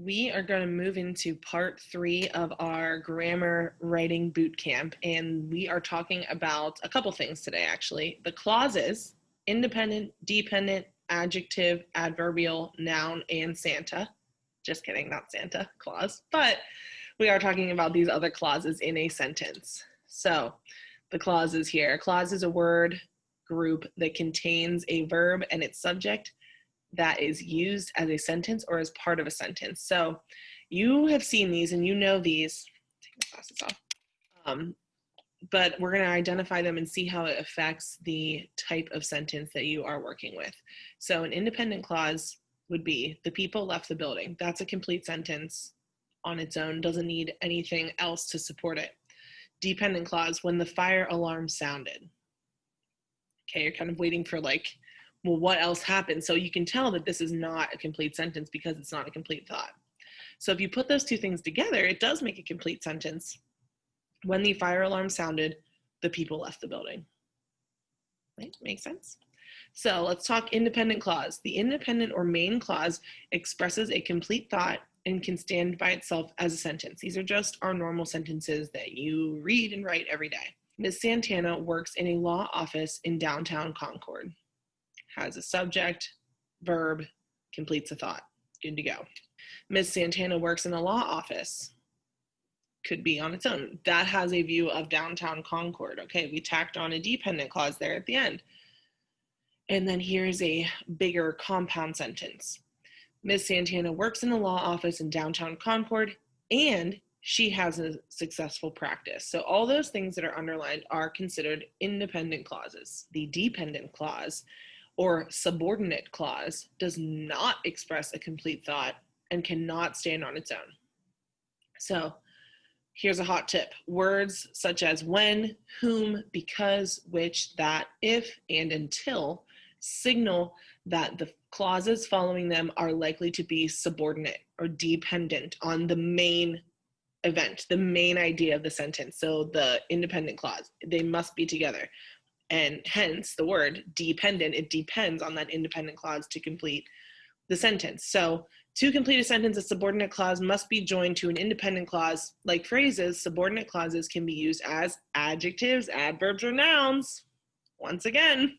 We are going to move into part 3 of our grammar writing boot camp, and we are talking about a couple things today, actually. The clauses: independent, dependent, adjective, adverbial, noun, and Santa. Just kidding, not Santa Claus, but we are talking about these other clauses in a sentence. So the clauses here. A clause is a word group that contains a verb and its subject that is used as a sentence or as part of a sentence. So you have seen these and you know these. Take my glasses off. But we're going to identify them and see how it affects the type of sentence that you are working with. So an independent clause would be, the people left the building. That's a complete sentence on its own, doesn't need anything else to support it. Dependent clause, when the fire alarm sounded. Okay, you're kind of waiting for like, well, what else happened? So you can tell that this is not a complete sentence because it's not a complete thought. So if you put those two things together, it does make a complete sentence. When the fire alarm sounded, the people left the building. Right? Makes sense? So let's talk independent clause. The independent or main clause expresses a complete thought and can stand by itself as a sentence. These are just our normal sentences that you read and write every day. Ms. Santana works in a law office in downtown Concord. Has a subject, verb, completes a thought. Good to go. Ms. Santana works in a law office. Could be on its own. That has a view of downtown Concord. Okay, we tacked on a dependent clause there at the end. And then here's a bigger compound sentence. Ms. Santana works in a law office in downtown Concord, and she has a successful practice. So all those things that are underlined are considered independent clauses. The dependent clause or subordinate clause does not express a complete thought and cannot stand on its own. So here's a hot tip. Words such as when, whom, because, which, that, if, and until signal that the clauses following them are likely to be subordinate or dependent on the main event, the main idea of the sentence. So the independent clause, they must be together. And hence the word dependent, it depends on that independent clause to complete the sentence. So to complete a sentence, a subordinate clause must be joined to an independent clause. Like phrases, subordinate clauses can be used as adjectives, adverbs, or nouns. Once again.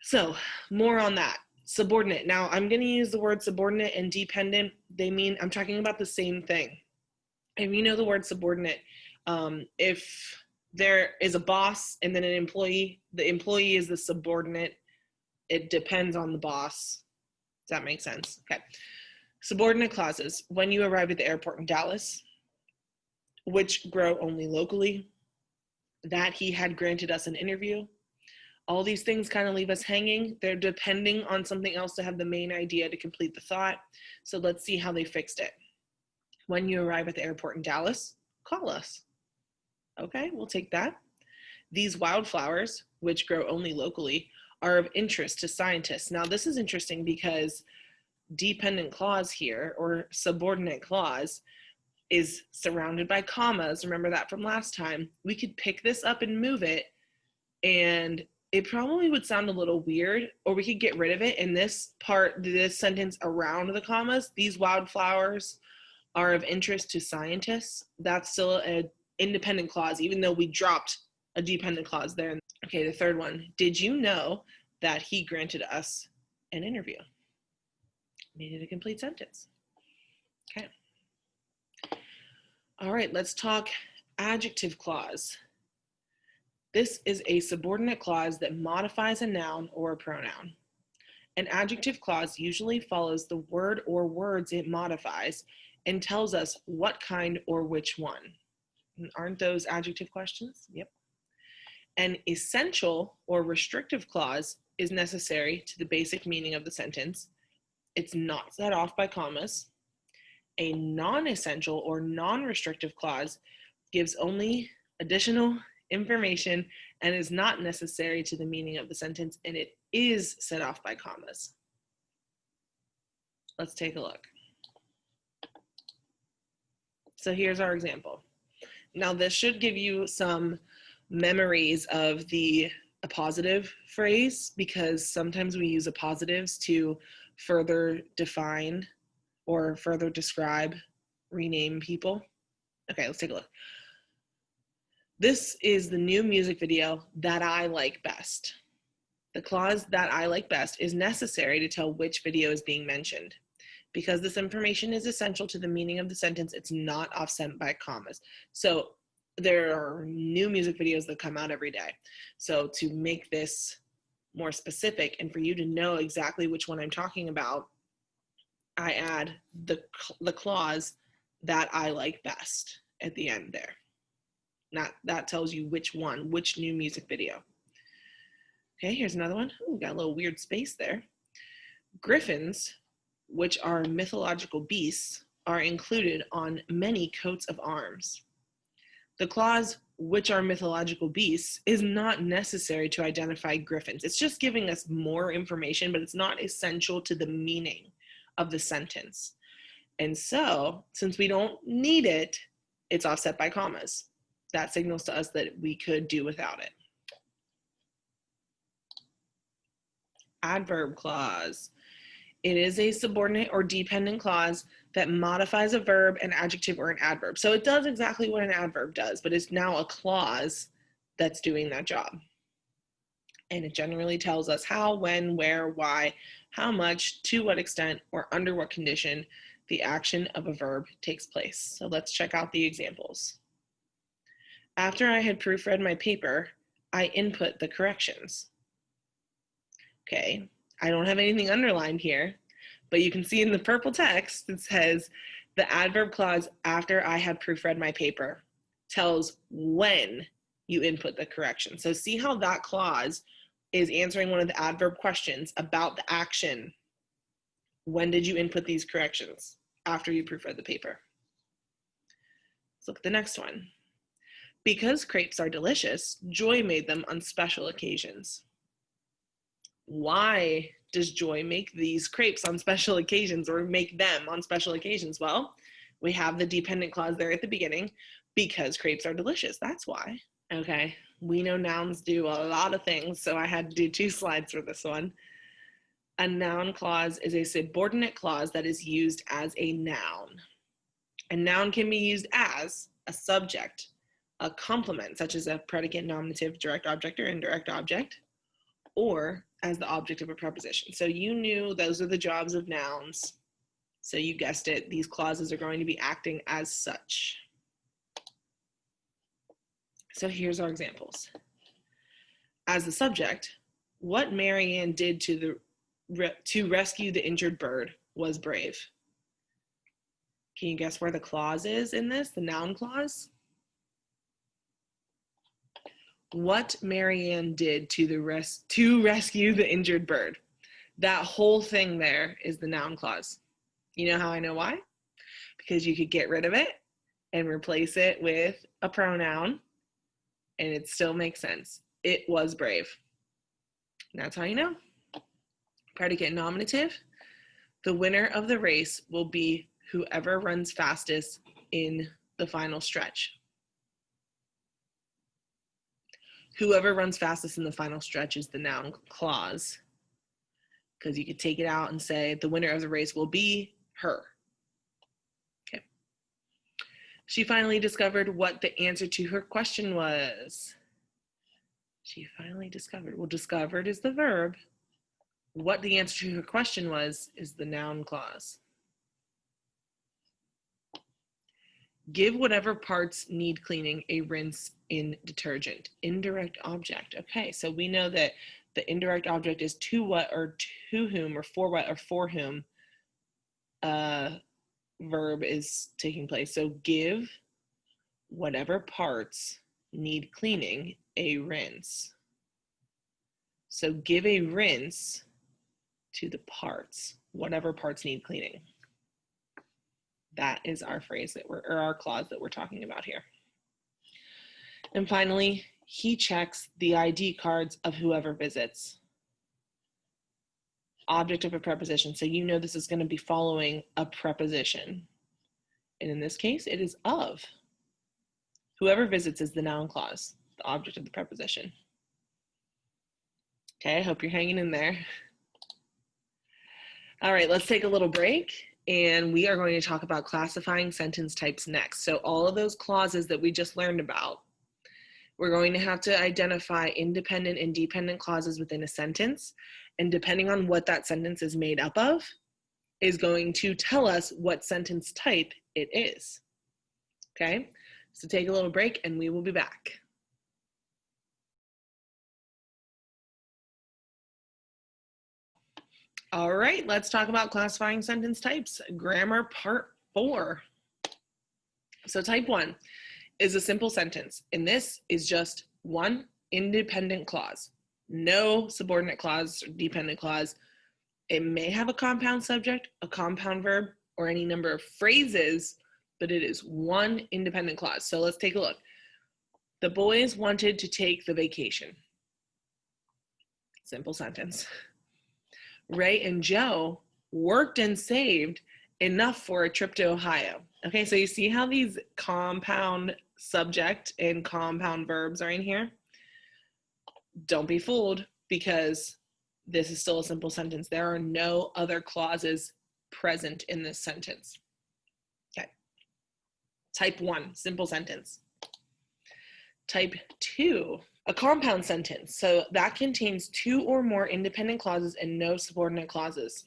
So more on that. Subordinate. Now I'm going to use the word subordinate and dependent. They mean, I'm talking about the same thing. If you know the word subordinate, if there is a boss and then an employee, the employee is the subordinate. It depends on the boss. Does that make sense? Okay. Subordinate clauses. When you arrive at the airport in Dallas, which grow only locally, that he had granted us an interview. All these things kind of leave us hanging. They're depending on something else to have the main idea to complete the thought. So let's see how they fixed it. When you arrive at the airport in Dallas, call us. Okay, we'll take that. These wildflowers, which grow only locally, are of interest to scientists. Now, this is interesting because dependent clause here, or subordinate clause, is surrounded by commas. Remember that from last time. We could pick this up and move it, and it probably would sound a little weird, or we could get rid of it. In this part, this sentence around the commas, these wildflowers are of interest to scientists. That's still an independent clause, even though we dropped a dependent clause there. Okay, the third one. Did you know that he granted us an interview? Made it a complete sentence. Okay. All right, let's talk adjective clause. This is a subordinate clause that modifies a noun or a pronoun. An adjective clause usually follows the word or words it modifies and tells us what kind or which one. Aren't those adjective questions? Yep. An essential or restrictive clause is necessary to the basic meaning of the sentence. It's not set off by commas. A non-essential or non-restrictive clause gives only additional information and is not necessary to the meaning of the sentence, and it is set off by commas. Let's take a look. So here's our example. Now this should give you some memories of the appositive phrase, because sometimes we use appositives to further define or further describe, rename people. Okay, let's take a look. This is the new music video that I like best. The clause that I like best is necessary to tell which video is being mentioned. Because this information is essential to the meaning of the sentence, it's not offset by commas. So there are new music videos that come out every day. So to make this more specific and for you to know exactly which one I'm talking about, I add the clause that I like best at the end there. That tells you which new music video. Okay, here's another one. Ooh, got a little weird space there. Griffins, which are mythological beasts, are included on many coats of arms. The clause, which are mythological beasts, is not necessary to identify griffins. It's just giving us more information, but it's not essential to the meaning of the sentence. And so, since we don't need it, it's offset by commas. That signals to us that we could do without it. Adverb clause. It is a subordinate or dependent clause that modifies a verb, an adjective, or an adverb. So it does exactly what an adverb does, but it's now a clause that's doing that job. And it generally tells us how, when, where, why, how much, to what extent, or under what condition the action of a verb takes place. So let's check out the examples. After I had proofread my paper, I input the corrections. Okay, I don't have anything underlined here, but you can see in the purple text it says the adverb clause after I had proofread my paper tells when you input the correction. So see how that clause is answering one of the adverb questions about the action. When did you input these corrections? After you proofread the paper. Let's look at the next one. Because crepes are delicious, Joy made them on special occasions. Why does Joy make these crepes on special occasions or make them on special occasions? Well, we have the dependent clause there at the beginning, because crepes are delicious. That's why. Okay, we know nouns do a lot of things, so I had to do 2 slides for this one. A noun clause is a subordinate clause that is used as a noun. A noun can be used as a subject, a complement, such as a predicate, nominative, direct object, or indirect object, or as the object of a preposition. So you knew those are the jobs of nouns. So you guessed it, these clauses are going to be acting as such. So here's our examples. As the subject, what Marianne did to rescue the injured bird was brave. Can you guess where the clause is in this, the noun clause? What Marianne did to rescue the injured bird. That whole thing there is the noun clause. You know how I know why? Because you could get rid of it and replace it with a pronoun and it still makes sense. It was brave. And that's how you know. Predicate nominative. The winner of the race will be whoever runs fastest in the final stretch. Whoever runs fastest in the final stretch is the noun clause, because you could take it out and say the winner of the race will be her. Okay. She finally discovered what the answer to her question was. She finally discovered. Well, discovered is the verb. What the answer to her question was is the noun clause. Give whatever parts need cleaning a rinse in detergent. Indirect object. Okay, so we know that the indirect object is to what or to whom or for what or for whom verb is taking place. So give whatever parts need cleaning a rinse. So give a rinse to the parts, whatever parts need cleaning. That is our phrase or our clause that we're talking about here. And finally, he checks the ID cards of whoever visits. Object of a preposition. So you know this is going to be following a preposition. And in this case, it is of. Whoever visits is the noun clause, the object of the preposition. Okay, I hope you're hanging in there. All right, let's take a little break And we are going to talk about classifying sentence types next. So all of those clauses that we just learned about, we're going to have to identify independent and dependent clauses within a sentence. And depending on what that sentence is made up of, is going to tell us what sentence type it is. Okay, so take a little break and we will be back. All right, let's talk about classifying sentence types. Grammar part 4. So type 1 is a simple sentence, and this is just one independent clause. No subordinate clause or dependent clause. It may have a compound subject, a compound verb, or any number of phrases, but it is one independent clause. So let's take a look. The boys wanted to take the vacation. Simple sentence. Ray and Joe worked and saved enough for a trip to Ohio. Okay, so you see how these compound subject and compound verbs are in here? Don't be fooled, because this is still a simple sentence. There are no other clauses present in this sentence. Okay. Type 1, simple sentence. Type 2, a compound sentence. So that contains 2 or more independent clauses and no subordinate clauses.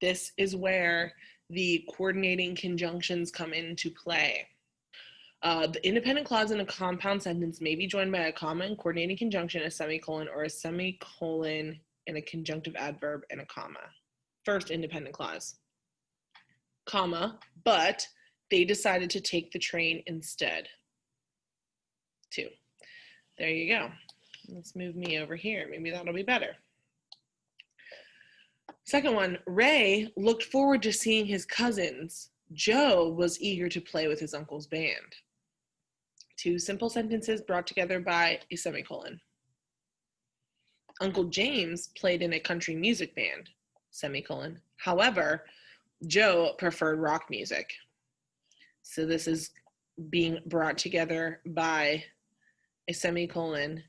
This is where the coordinating conjunctions come into play. The independent clause in a compound sentence may be joined by a comma and coordinating conjunction, a semicolon, or a semicolon and a conjunctive adverb and a comma. First independent clause, comma, but they decided to take the train instead. 2. There you go. Let's move me over here. Maybe that'll be better. Second one, Ray looked forward to seeing his cousins. Joe was eager to play with his uncle's band. 2 simple sentences brought together by a semicolon. Uncle James played in a country music band, semicolon. However, Joe preferred rock music. So this is being brought together by a semicolon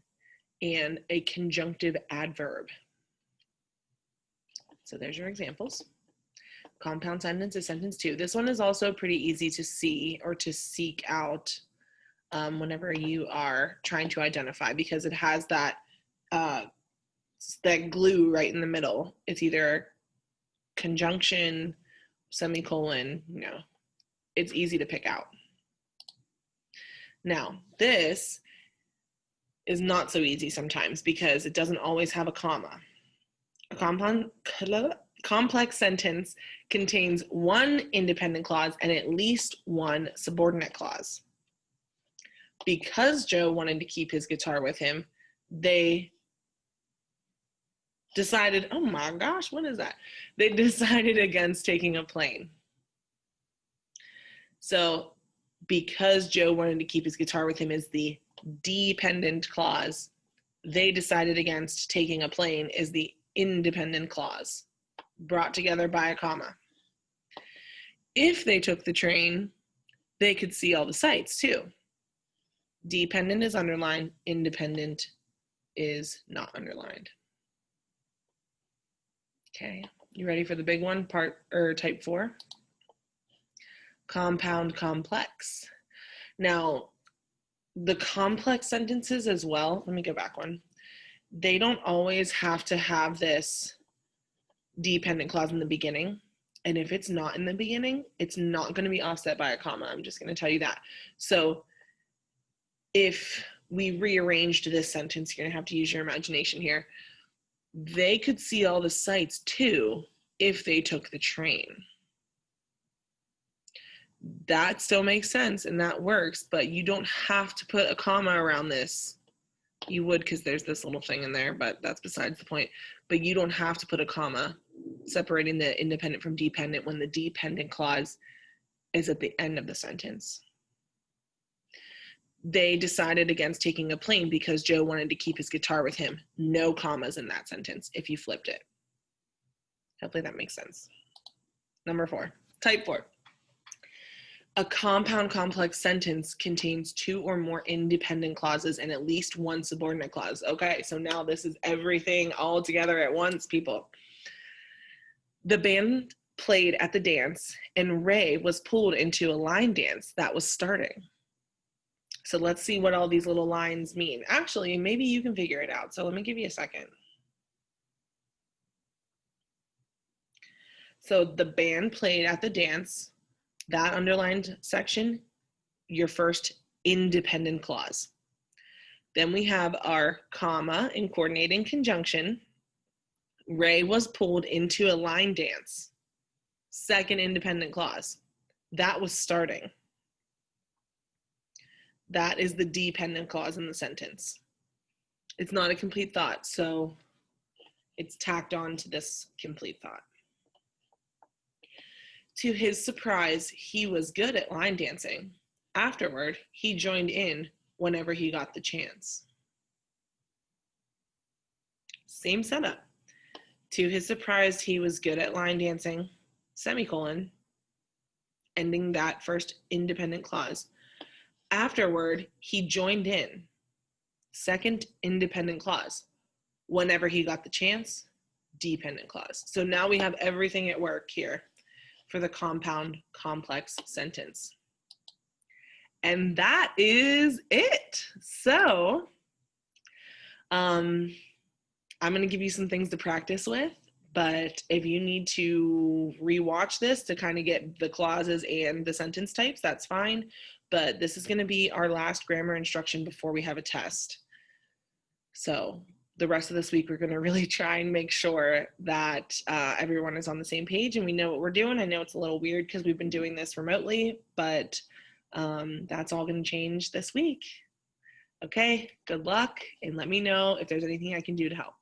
and a conjunctive adverb. So there's your examples. Compound sentence is sentence 2. This one is also pretty easy to see or to seek out whenever you are trying to identify, because it has that that glue right in the middle. It's either conjunction, semicolon, it's easy to pick out. Now, this is not so easy sometimes because it doesn't always have a comma. A complex sentence contains one independent clause and at least one subordinate clause. Because Joe wanted to keep his guitar with him, they decided, oh my gosh, what is that? They decided against taking a plane. So because Joe wanted to keep his guitar with him is the dependent clause. They decided against taking a plane is the independent clause, brought together by a comma. If they took the train, they could see all the sights too. Dependent is underlined, independent is not underlined. Okay, you ready for the big one, type 4? Compound complex. Now, the complex sentences as well, let me go back one. They don't always have to have this dependent clause in the beginning. And if it's not in the beginning, it's not going to be offset by a comma. I'm just going to tell you that. So if we rearranged this sentence, you're going to have to use your imagination here. They could see all the sights too if they took the train. That still makes sense and that works, but you don't have to put a comma around this. You would because there's this little thing in there, but that's besides the point. But you don't have to put a comma separating the independent from dependent when the dependent clause is at the end of the sentence. They decided against taking a plane because Joe wanted to keep his guitar with him. No commas in that sentence if you flipped it. Hopefully that makes sense. Number 4, type 4. A compound complex sentence contains 2 or more independent clauses and at least one subordinate clause. Okay, so now this is everything all together at once, people. The band played at the dance, and Ray was pulled into a line dance that was starting. So let's see what all these little lines mean. Actually, maybe you can figure it out. So let me give you a second. So the band played at the dance, that underlined section, your first independent clause. Then we have our comma in coordinating conjunction. Ray was pulled into a line dance, second independent clause. That was starting. That is the dependent clause in the sentence. It's not a complete thought, so it's tacked on to this complete thought. To his surprise, he was good at line dancing. Afterward, he joined in whenever he got the chance. Same setup. To his surprise, he was good at line dancing, semicolon, ending that first independent clause. Afterward, he joined in, second independent clause. Whenever he got the chance, dependent clause. So now we have everything at work here for the compound complex sentence. And that is it. So I'm going to give you some things to practice with, but if you need to rewatch this to kind of get the clauses and the sentence types, that's fine. But this is going to be our last grammar instruction before we have a test. So the rest of this week, we're going to really try and make sure that everyone is on the same page and we know what we're doing. I know it's a little weird because we've been doing this remotely, but that's all going to change this week. Okay, good luck, and let me know if there's anything I can do to help.